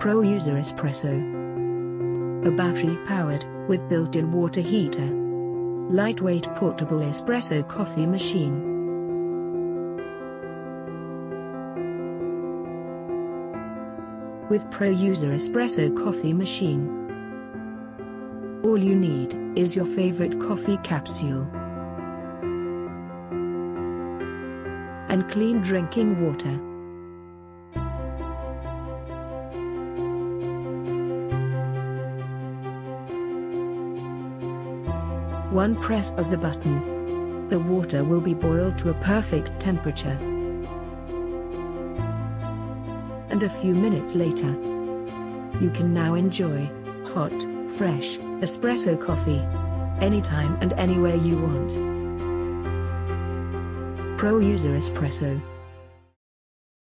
ProUser Espresso. A battery-powered, with built-in water heater. Lightweight portable espresso coffee machine. With ProUser Espresso coffee machine, all you need is your favorite coffee capsule and clean drinking water. One press of the button, the water will be boiled to a perfect temperature. And a few minutes later, you can now enjoy hot, fresh espresso coffee anytime and anywhere you want. ProUser Espresso.